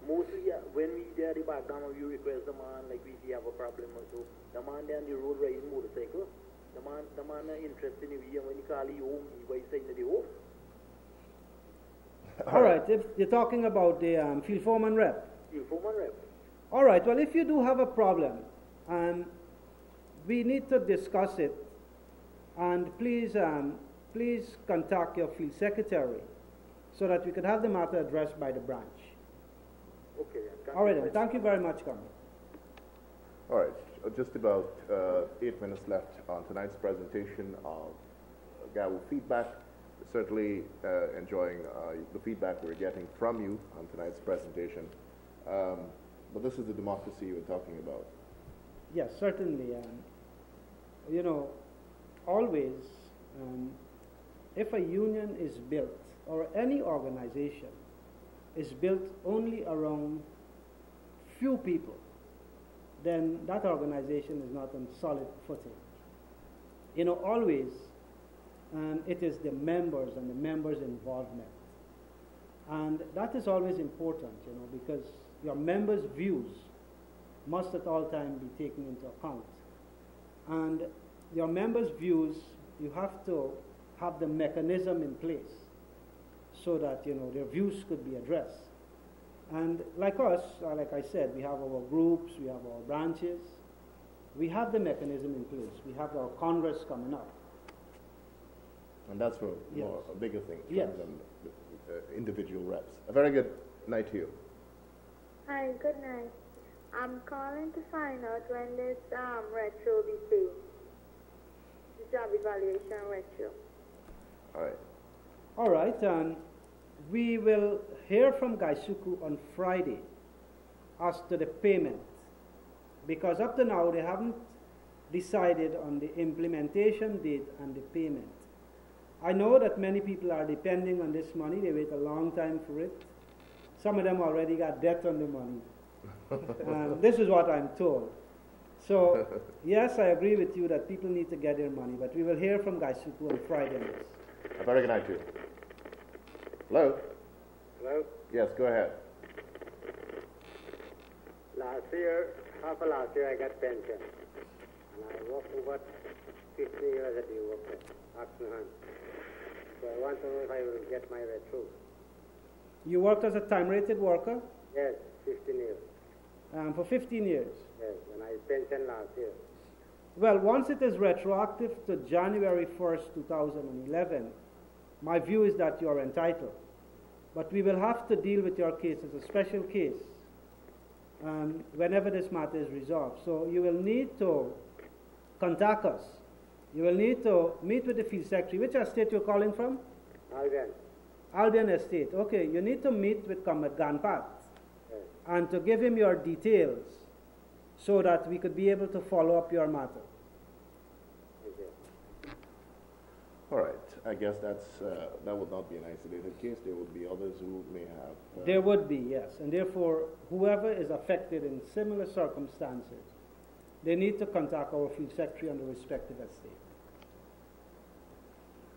G: mostly when we there the background of you request the man, like we have a problem or so, the man there on the road riding motorcycle, the man interested in you, and when he call you home, he was saying that he home.
B: All right, if you're talking about the field foreman rep.
G: Field foreman rep.
B: All right, well, if you do have a problem, we need to discuss it, and please contact your field secretary so that we could have the matter addressed by the branch.
G: Okay.
A: All right,
B: then. Thank you very much, Comrade.
A: All right, just about 8 minutes left on tonight's presentation of GAWU Feedback. Certainly enjoying the feedback we're getting from you on tonight's presentation. But this is the democracy you were talking about.
B: Yes, certainly. You know, always, if a union is built, or any organization is built only around few people, then that organization is not on solid footing. You know, always it is the members and the members' involvement. And that is always important, you know, because your members' views must at all times be taken into account. And your members' views, you have to have the mechanism in place so that, you know, their views could be addressed. And like us, like I said, we have our groups, we have our branches, we have the mechanism in place. We have our Congress coming up.
A: And that's for
B: Yes.
A: more bigger things
B: Yes.
A: rather than individual reps. A very good night to you.
H: Hi, good night. I'm calling to find out when this retro will be paid. The job evaluation retro.
A: All right.
B: All right, and we will hear from Gaisuku on Friday as to the payment, because up to now they haven't decided on the implementation date and the payment. I know that many people are depending on this money. They wait a long time for it. Some of them already got debt on the money. This is what I'm told. So, yes, I agree with you that people need to get their money, but we will hear from Gaisuku on Friday on this.
A: A very good night to you. Hello?
E: Hello?
A: Yes, go ahead.
E: Half of last year I got pension. And I worked for about 15 years at the work Oxenham. So I want to know if I will get my retro.
B: You worked as a time-rated worker?
E: Yes, 15 years.
B: For 15 years?
E: Yes, and I pensioned last year.
B: Well, once it is retroactive to January 1st, 2011, my view is that you are entitled. But we will have to deal with your case as a special case whenever this matter is resolved. So you will need to contact us. You will need to meet with the field secretary. Which estate you're calling from?
E: Albion.
B: Albion Estate. Okay, you need to meet with Comrade Ganpat
E: Yes.
B: and to give him your details so that we could be able to follow up your matter.
E: Thank you.
A: All right. I guess that would not be an isolated case. There would be others who may have.
B: There would be, yes. And therefore, whoever is affected in similar circumstances, they need to contact our field secretary on the respective estate.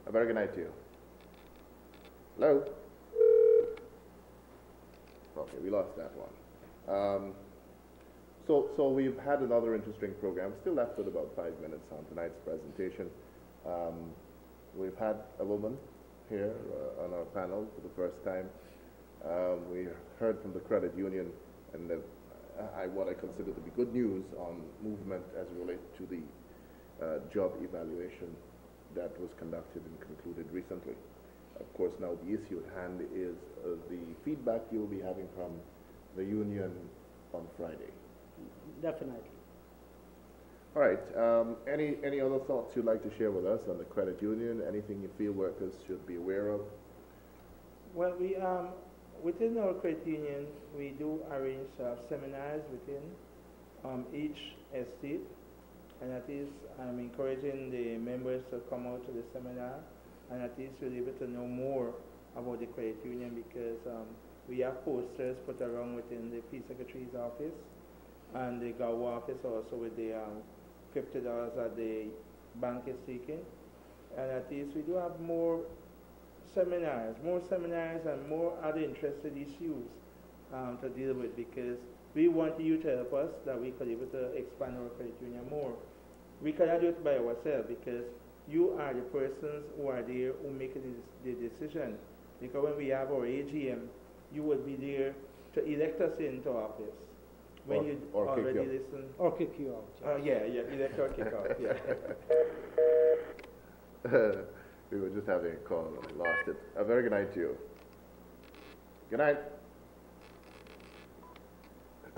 A: A very good night to you. Hello? Okay, we lost that one. So we've had another interesting program. Still left with about 5 minutes on tonight's presentation. We've had a woman here on our panel for the first time. We heard from the credit union and what I consider to be good news on movement as it relates to the job evaluation that was conducted and concluded recently. Of course, now the issue at hand is the feedback you will be having from the union on Friday.
B: Definitely.
A: All right. Any other thoughts you'd like to share with us on the credit union? Anything you feel workers should be aware of?
D: Well, we within our credit union, we do arrange seminars within each estate, and at least I'm encouraging the members to come out to the seminar, and at least you'll be able to know more about the credit union, because we have posters put around within the Peace Secretary's office and the GAWU office also with the $50 that the bank is seeking. And at least we do have more seminars and more other interested issues to deal with, because we want you to help us that we could be able to expand our credit union more. We cannot do it by ourselves, because you are the persons who are there who make the decision. Because when we have our AGM, you would be there to elect us into office. When you already listen.
B: Or kick you out.
D: Yeah, elect or kick out, yeah.
A: We were just having a call and we lost it. A very good night to you. Good night.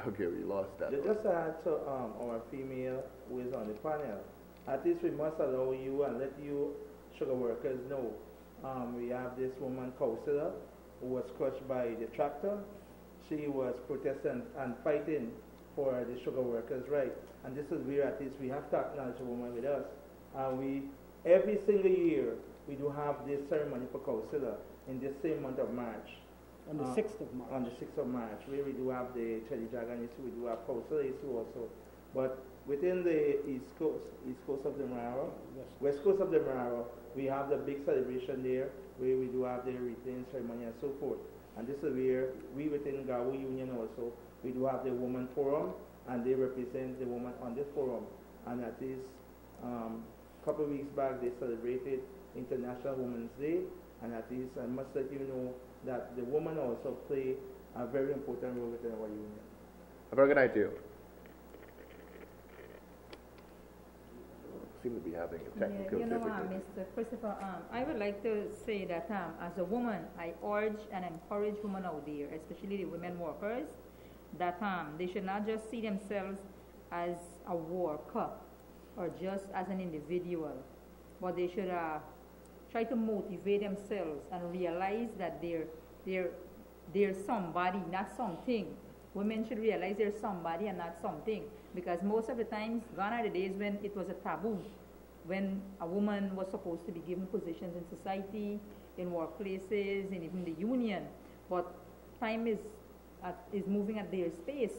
A: Okay, we lost that.
D: Just to add to our female who is on the panel, at least we must allow you and let you sugar workers know. We have this woman, Kausila, who was crushed by the tractor. She was protesting and fighting for the sugar workers' right. And this is where at least we have to acknowledge a woman with us. Every single year, we do have this ceremony for Kausila in this same month of March.
B: On the 6th of March.
D: On the 6th of March, where we do have the Chili Dragon issue, we do have Kausila issue also. But within the East Coast of the Mararo,
B: Yes.
D: West Coast of the Mararo, we have the big celebration there, where we do have the reclaim ceremony and so forth. And this is where we within GAWU Union also, we do have the Women Forum, and they represent the woman on this forum. And at least a couple of weeks back, they celebrated International Women's Day, and at least I must let you know that the women also play a very important role within our union.
A: A very good night to you. Seem to be having a technical difficulty.
C: Mr. Christopher, I would like to say that as a woman, I urge and encourage women out there, especially the women workers, that they should not just see themselves as a worker or just as an individual, but they should try try to motivate themselves and realize that they're somebody, not something. Women should realize they're somebody and not something, because most of the times, gone are the days when it was a taboo, when a woman was supposed to be given positions in society, in workplaces, and even the union. But time is moving at their space,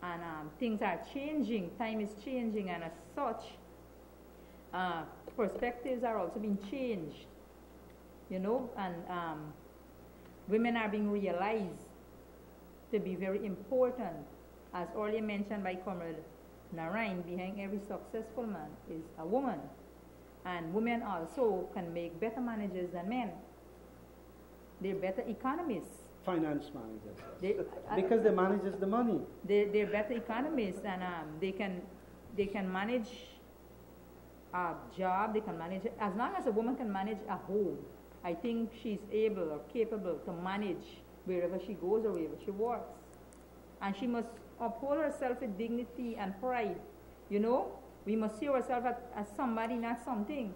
C: and things are changing. Time is changing, and as such, perspectives are also being changed. You know, and women are being realized to be very important. As earlier mentioned by Comrade Narain, behind every successful man is a woman. And women also can make better managers than men. They're better economists.
B: Finance managers. Because they manages the money.
C: They're better economists, and they can manage a job, they can manage, as long as a woman can manage a home, I think she's able or capable to manage wherever she goes or wherever she works. And she must uphold herself with dignity and pride. You know, we must see ourselves as somebody, not something.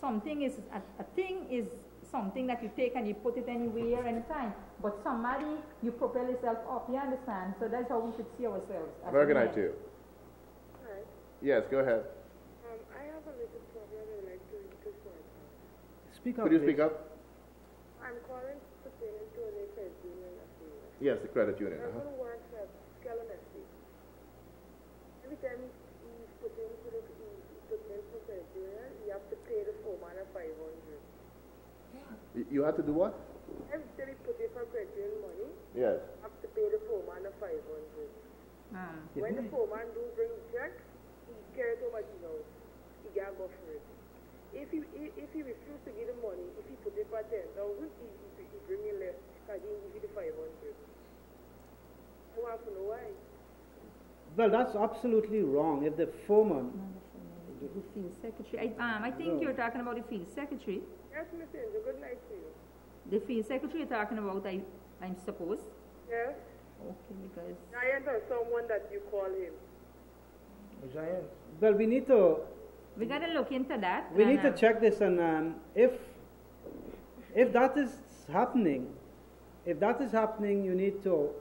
C: Something is, a thing is something that you take and you put it anywhere, anytime. But somebody, you propel yourself up, you understand? So that's how we should see ourselves.
A: Very good night to you.
F: Hi.
A: Yes, go ahead.
F: I have a little problem I'd like to sort out.
B: Speak up.
A: Could you
B: please.
A: speak up?
F: I'm calling pertaining to a credit union affair.
A: Yes, the credit union.
F: I'm going to work at Skellam Estate. Every time you put into the credit union, you have to pay the foreman a 500.
A: You had to do what?
F: Every time you put in for credit union money,
A: Yes.
F: you have to pay the foreman a 500. When the foreman do bring the check, he carry it over to his house. He can't go for it. If he refuse to give the money, if he put it for 10,000, he bring you less because he give you the 500. I want to know why.
B: Well, that's absolutely wrong. If the foreman,
C: The field secretary. I think you're talking about the field secretary.
F: Yes, Miss Angel, good night to you.
C: The field secretary you're talking about, I'm supposed.
F: Yes?
C: Okay, because
F: Giant or someone that you call him.
D: Giant.
B: well, we need
C: we got to look into that.
B: to check this, and if that is happening, you need to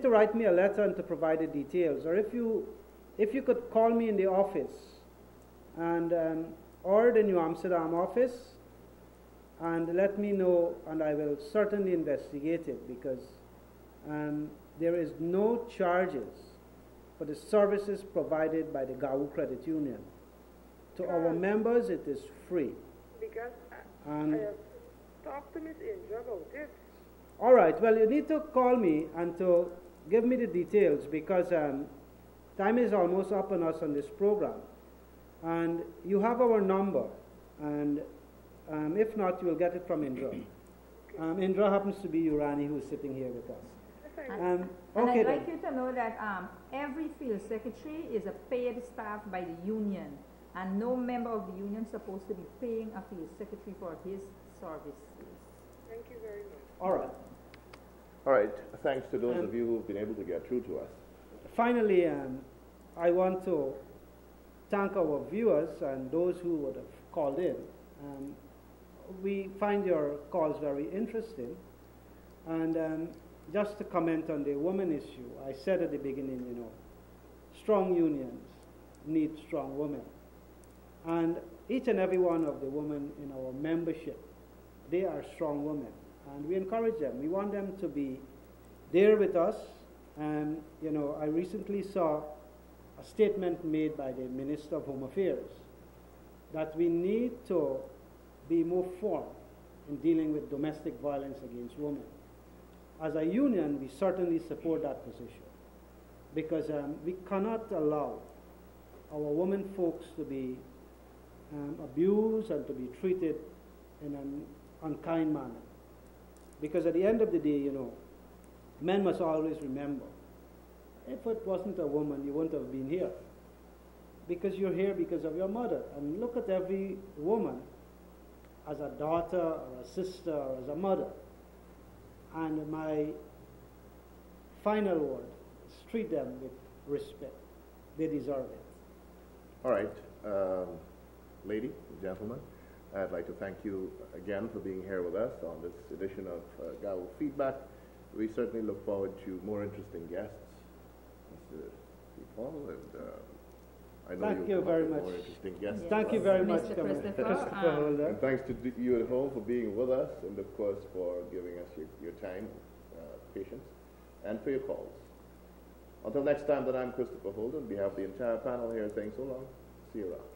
B: write me a letter and to provide the details, or if you could call me in the office, and or the New Amsterdam office, and let me know, and I will certainly investigate it, because there is no charges for the services provided by the GAWU Credit Union. To our members, it is free.
F: Because I
B: And
F: have talked to Miss Angel about it.
B: all right, well, you need to call me and to give me the details, because time is almost up on us on this program. And you have our number, and if not, you will get it from Indra. Indra happens to be Urani, who is sitting here with us.
C: And
B: Okay,
C: I'd
B: then.
C: like you to know that every field secretary is a paid staff by the union, and no member of the union is supposed to be paying a field secretary for his services.
F: Thank you very much.
B: All right.
A: All right. Thanks to those of you who've been able to get through to us.
B: Finally, I want to thank our viewers and those who would have called in. We find your calls very interesting. And just to comment on the women issue, I said at the beginning, strong unions need strong women. And each and every one of the women in our membership, they are strong women. And we encourage them. We want them to be there with us. And, I recently saw a statement made by the Minister of Home Affairs that we need to be more firm in dealing with domestic violence against women. As a union, we certainly support that position, because we cannot allow our women folks to be abused and to be treated in an unkind manner. Because at the end of the day, men must always remember, if it wasn't a woman, you wouldn't have been here. Because you're here because of your mother. And look at every woman as a daughter or a sister or as a mother. And my final word is treat them with respect. They deserve it.
A: All right, lady, gentlemen, I'd like to thank you again for being here with us on this edition of GAWU Feedback. We certainly look forward to more interesting guests, Mr. Paul, and I know
B: Thank you very much.
A: More interesting guests.
C: Yes.
B: Thank you very
C: Mr.
B: much,
C: Christopher.
B: Holder.
A: And thanks to you at home for being with us, and of course for giving us your time, patience, and for your calls. Until next time, then I'm Christopher Holden. On behalf of the entire panel here saying so long. See you around.